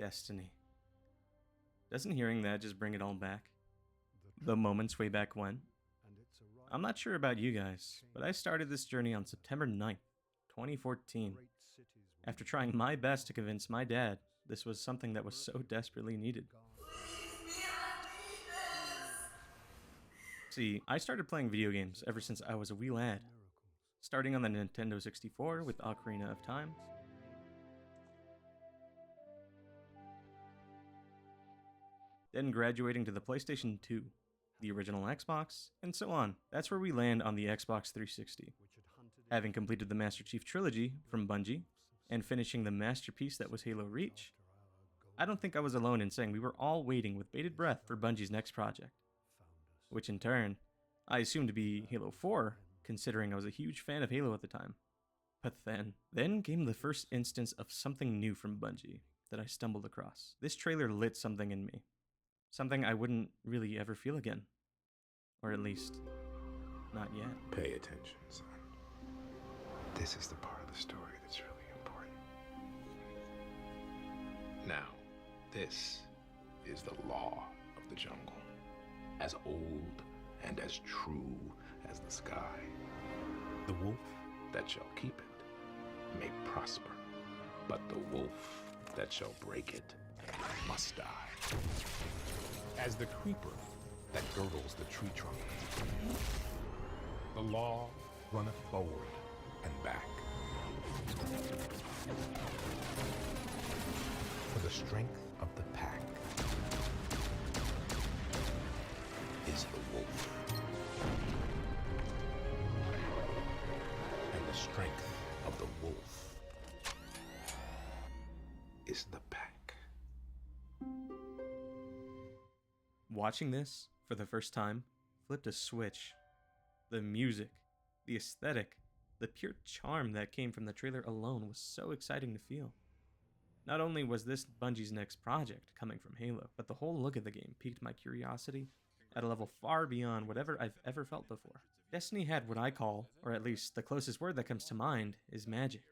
Destiny. Doesn't hearing that just bring it all back? The moments way back when? I'm not sure about you guys, but I started this journey on September 9th, 2014, after trying my best to convince my dad this was something that was so desperately needed. See, I started playing video games ever since I was a wee lad, starting on the Nintendo 64 with Ocarina of Time, then graduating to the PlayStation 2, the original Xbox, and so on. That's where we land on the Xbox 360. Having completed the Master Chief Trilogy from Bungie, and finishing the masterpiece that was Halo Reach, I don't think I was alone in saying we were all waiting with bated breath for Bungie's next project. Which in turn, I assumed to be Halo 4, considering I was a huge fan of Halo at the time. But then came the first instance of something new from Bungie that I stumbled across. This trailer lit something in me. Something I wouldn't really ever feel again. Or at least, not yet. Pay attention, son. This is the part of the story that's really important. Now, this is the law of the jungle. As old and as true as the sky. The wolf that shall keep it may prosper, but the wolf that shall break it must die. As the creeper that girdles the tree trunk, the law runneth forward and back. For the strength of the pack is the wolf. And the strength of the wolf is the pack. Watching this for the first time flipped a switch. The music, the aesthetic, the pure charm that came from the trailer alone was so exciting to feel. Not only was this Bungie's next project coming from Halo, but the whole look of the game piqued my curiosity at a level far beyond whatever I've ever felt before. Destiny had what I call, or at least the closest word that comes to mind, is magic.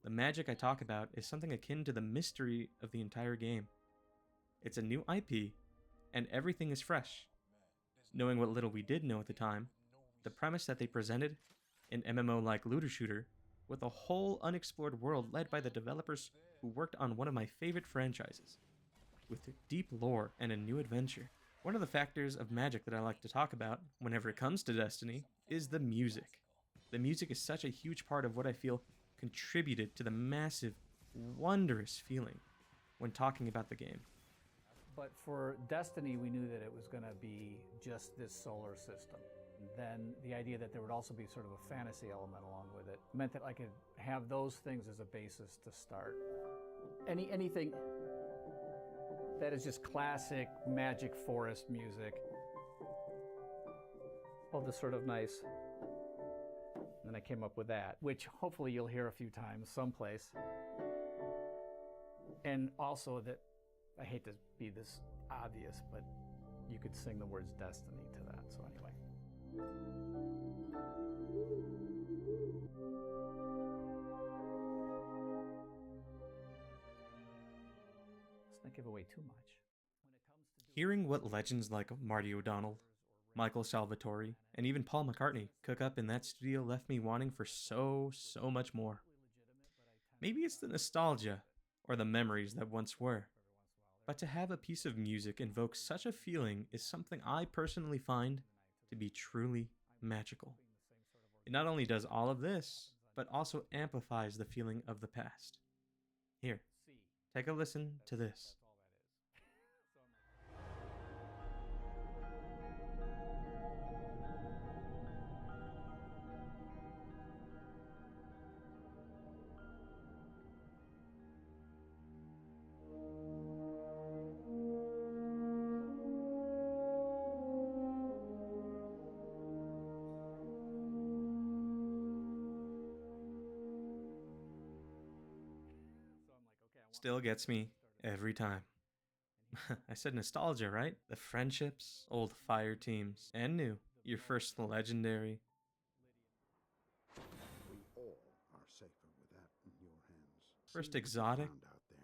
The magic I talk about is something akin to the mystery of the entire game. It's a new IP, and everything is fresh. Knowing what little we did know at the time, the premise that they presented, an MMO-like looter shooter, with a whole unexplored world led by the developers who worked on one of my favorite franchises, with deep lore and a new adventure. One of the factors of magic that I like to talk about whenever it comes to Destiny is the music. The music is such a huge part of what I feel contributed to the massive, wondrous feeling when talking about the game. But for Destiny, we knew that it was going to be just this solar system. Then the idea that there would also be sort of a fantasy element along with it meant that I could have those things as a basis to start. Anything that is just classic Magic Forest music. All this sort of nice. And then I came up with that, which hopefully you'll hear a few times someplace. And also that, I hate to be this obvious, but you could sing the words Destiny to that, so anyway. Let's not give away too much. Hearing what legends like Marty O'Donnell, Michael Salvatore, and even Paul McCartney cook up in that studio left me wanting for so much more. Maybe it's the nostalgia or the memories that once were. But to have a piece of music invoke such a feeling is something I personally find to be truly magical. It not only does all of this, but also amplifies the feeling of the past. Here, take a listen to this. Still gets me every time. I said nostalgia, right? The friendships, old fire teams, and new. Your first legendary. We all are safer with that in your hands. First See what you exotic. found out there.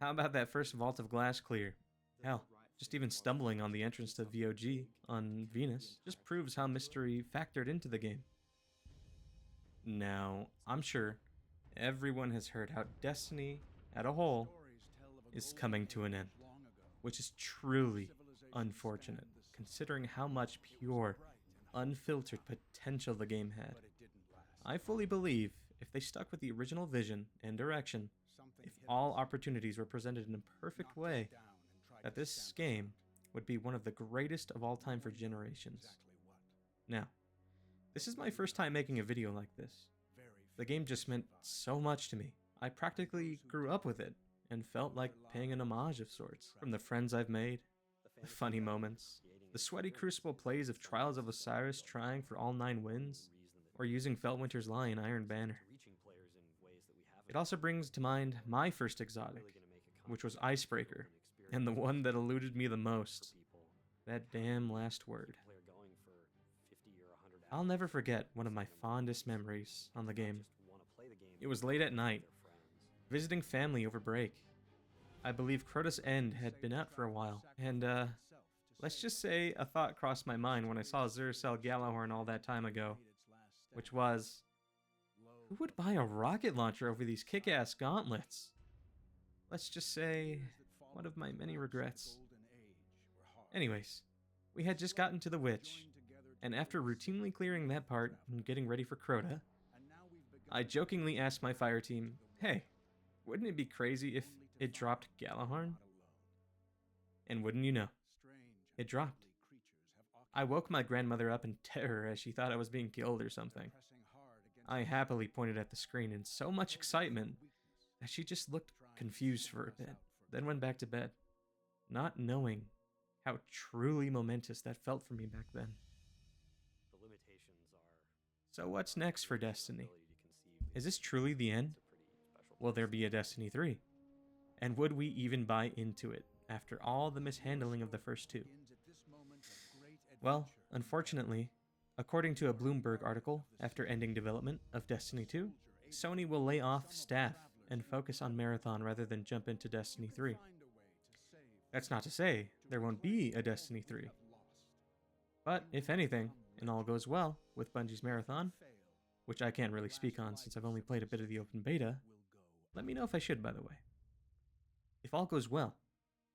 How about that first vault of glass clear? Hell, just even stumbling on the entrance to VOG on Venus just proves how mystery factored into the game. Now, I'm sure everyone has heard how Destiny, as a whole, is coming to an end, which is truly unfortunate, considering how much pure, unfiltered potential the game had. I fully believe if they stuck with the original vision and direction, if all opportunities were presented in a perfect way, that this game would be one of the greatest of all time for generations. Now, this is my first time making a video like this. The game just meant so much to me. I practically grew up with it and felt like paying an homage of sorts. From the friends I've made, the funny moments, the sweaty crucible plays of Trials of Osiris trying for all 9 wins, or using Feltwinter's lie in Iron Banner. It also brings to mind my first exotic, which was Icebreaker, and the one that eluded me the most, that damn last word. I'll never forget one of my fondest memories on the game. It was late at night, visiting family over break. I believe Crota's End had been out for a while, and let's just say a thought crossed my mind when I saw Zuracell Gallahorn all that time ago, which was, who would buy a rocket launcher over these kick-ass gauntlets? Let's just say, one of my many regrets. Anyways, we had just gotten to the Witch, and after routinely clearing that part and getting ready for Crota, I jokingly asked my fire team, hey, wouldn't it be crazy if it dropped Gallahorn? And wouldn't you know, it dropped. I woke my grandmother up in terror as she thought I was being killed or something. I happily pointed at the screen in so much excitement that she just looked confused for a bit, then went back to bed, not knowing how truly momentous that felt for me back then. So what's next for Destiny? Is this truly the end? Will there be a Destiny 3? And would we even buy into it after all the mishandling of the first 2? Well, unfortunately, according to a Bloomberg article, after ending development of Destiny 2, Sony will lay off staff and focus on Marathon rather than jump into Destiny 3. That's not to say there won't be a Destiny 3. But if anything, and all goes well with Bungie's Marathon, which I can't really speak on since I've only played a bit of the open beta, let me know if I should, by the way. If all goes well,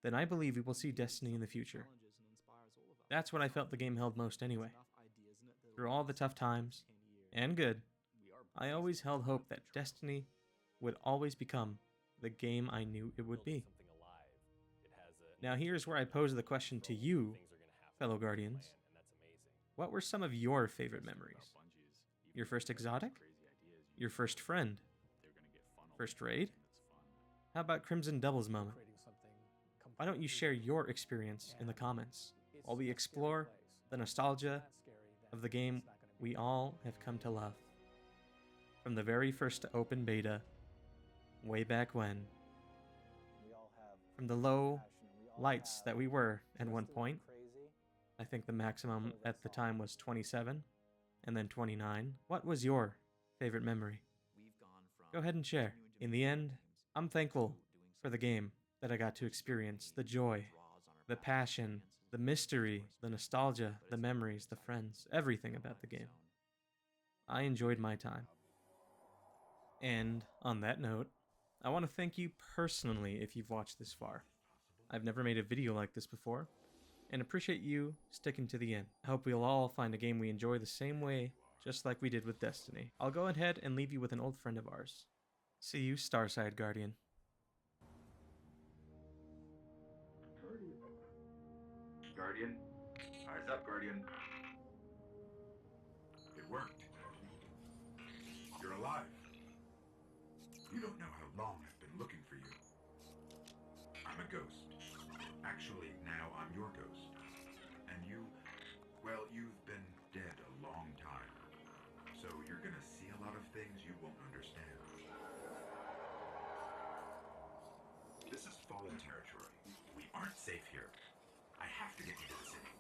then I believe we will see Destiny in the future. That's what I felt the game held most anyway. Through all the tough times, and good, I always held hope that Destiny would always become the game I knew it would be. Now here's where I pose the question to you, fellow Guardians. What were some of your favorite memories? Your first exotic? Your first friend? First raid? How about Crimson Double's moment? Why don't you share your experience in the comments while we explore the nostalgia of the game we all have come to love? From the very first open beta, way back when, from the low lights that we were at one point, I think the maximum at the time was 27, and then 29. What was your favorite memory? Go ahead and share. In the end, I'm thankful for the game that I got to experience, the joy, the passion, the mystery, the nostalgia, the memories, the friends, everything about the game. I enjoyed my time. And on that note, I want to thank you personally if you've watched this far. I've never made a video like this before, and appreciate you sticking to the end. I hope we'll all find a game we enjoy the same way, just like we did with Destiny. I'll go ahead and leave you with an old friend of ours. See you, Starside Guardian. Guardian? Eyes up, Guardian. It worked. You're alive. You don't know how long I've been looking for you. I'm a ghost. Actually, now I'm your ghost. And you, well, you've been dead a long time. So you're gonna see a lot of things you won't understand. This is fallen territory. We aren't safe here. I have to get you to the city.